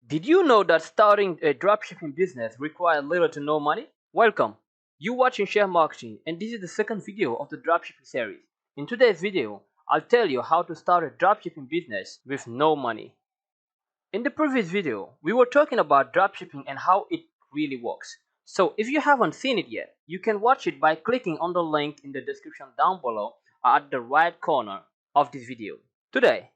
Did you know that starting a dropshipping business requires little to no money? Welcome. You're watching Share Marketing, and this is the second video of the dropshipping series. In today's video, I'll tell you how to start a dropshipping business with no money. In the previous video, we were talking about dropshipping and how it really works. So if you haven't seen it yet, you can watch it by clicking on the link in the description down below or at the right corner of this video. Today,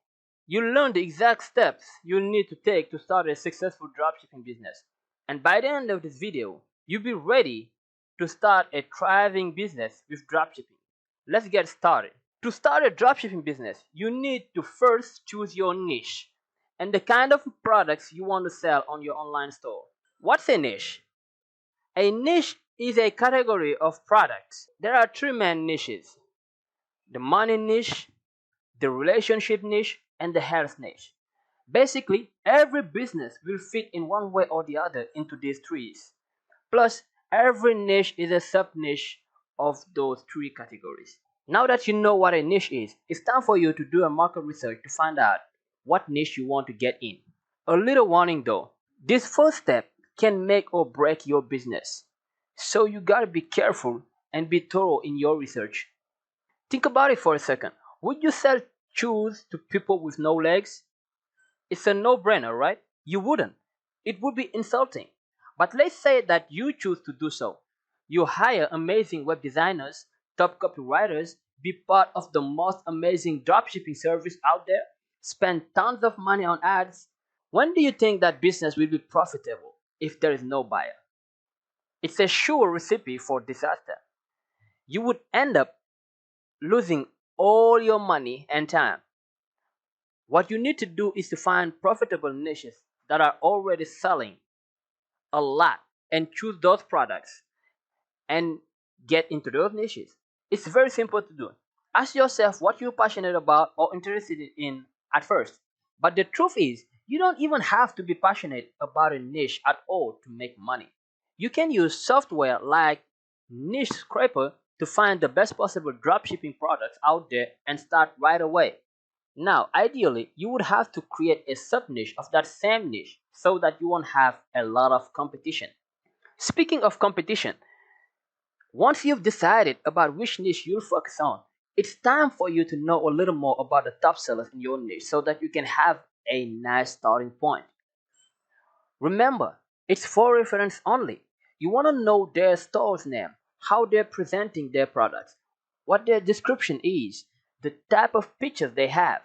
you'll learn the exact steps you'll need to take to start a successful dropshipping business. And by the end of this video, you'll be ready to start a thriving business with dropshipping. Let's get started. To start a dropshipping business, you need to first choose your niche and the kind of products you want to sell on your online store. What's a niche? A niche is a category of products. There are three main niches: the money niche, the relationship niche, and the health niche. Basically, every business will fit in one way or the other into these trees. Plus, every niche is a sub niche of those three categories. Now that you know what a niche is, it's time for you to do a market research to find out what niche you want to get in. A little warning though, this first step can make or break your business. So you gotta be careful and be thorough in your research. Think about it for a second. Would you sell shoes to people with no legs? It's a no-brainer, right? You wouldn't. It would be insulting. But let's say that you choose to do so. You hire amazing web designers, top copywriters, be part of the most amazing dropshipping service out there, spend tons of money on ads. When do you think that business will be profitable if there is no buyer? It's a sure recipe for disaster. You would end up losing all your money and time. What you need to do is to find profitable niches that are already selling a lot and choose those products and get into those niches. It's very simple to do. Ask yourself what you're passionate about or interested in at first. But the truth is, you don't even have to be passionate about a niche at all to make money. You can use software like Niche Scraper to find the best possible dropshipping products out there and start right away. Now, ideally, you would have to create a sub niche of that same niche so that you won't have a lot of competition. Speaking of competition, once you've decided about which niche you'll focus on, it's time for you to know a little more about the top sellers in your niche so that you can have a nice starting point. Remember, it's for reference only. You want to know their store's name, how they're presenting their products, what their description is, the type of pictures they have.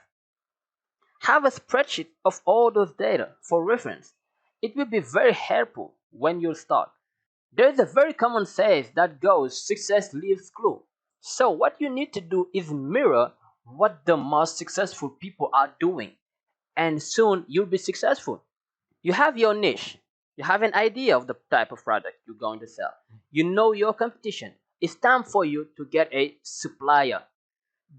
Have a spreadsheet of all those data for reference. It will be very helpful when you start. There is a very common saying that goes, success leaves clue. So what you need to do is mirror what the most successful people are doing, and soon you'll be successful. You have your niche. You have an idea of the type of product you're going to sell. You know your competition. It's time for you to get a supplier.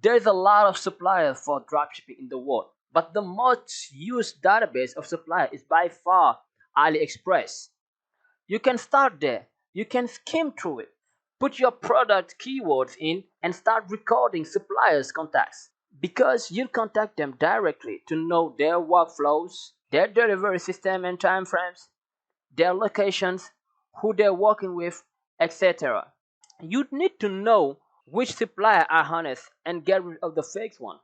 There's a lot of suppliers for dropshipping in the world, but the most used database of suppliers is by far AliExpress. You can start there. You can skim through it. Put your product keywords in and start recording suppliers' contacts, because you'll contact them directly to know their workflows, their delivery system and time frames, their locations, who they're working with, etc. You'd need to know which supplier are honest and get rid of the fake one,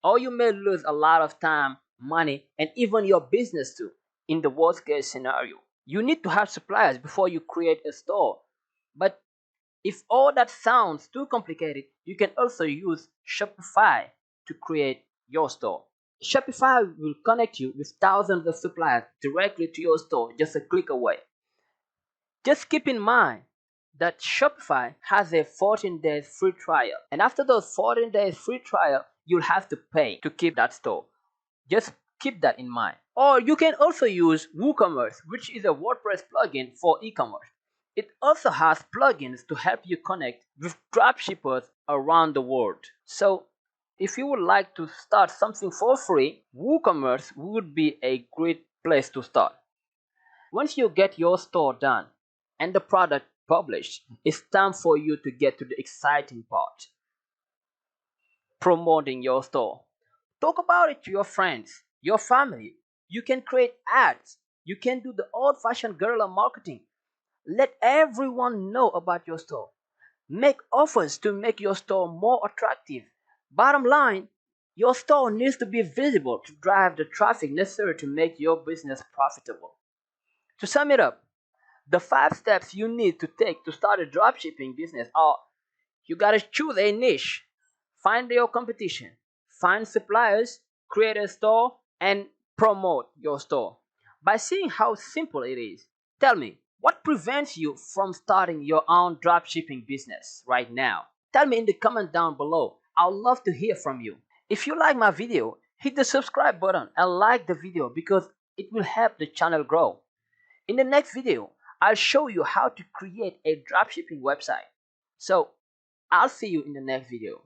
or you may lose a lot of time, money, and even your business too in the worst case scenario. You need to have suppliers before you create a store. But if all that sounds too complicated, you can also use Shopify to create your store. Shopify will connect you with thousands of suppliers directly to your store just a click away. Just keep in mind that Shopify has a 14 days free trial. And after those 14 days free trial, you'll have to pay to keep that store. Just keep that in mind. Or you can also use WooCommerce, which is a WordPress plugin for e-commerce. It also has plugins to help you connect with dropshippers around the world. So if you would like to start something for free, WooCommerce would be a great place to start. Once you get your store done and the product published, it's time for you to get to the exciting part: promoting your store. Talk about it to your friends, your family. You can create ads, You can do the old-fashioned guerrilla marketing. Let everyone know about your store. Make offers to make your store more attractive. Bottom line, your store needs to be visible to drive the traffic necessary to make your business profitable. To sum it up, the 5 steps you need to take to start a dropshipping business are: you gotta choose a niche, find your competition, find suppliers, create a store, and promote your store. By seeing how simple it is, tell me, what prevents you from starting your own dropshipping business right now? Tell me in the comment down below. I'd love to hear from you. If you like my video, hit the subscribe button and like the video because it will help the channel grow. In the next video, I'll show you how to create a dropshipping website. So, I'll see you in the next video.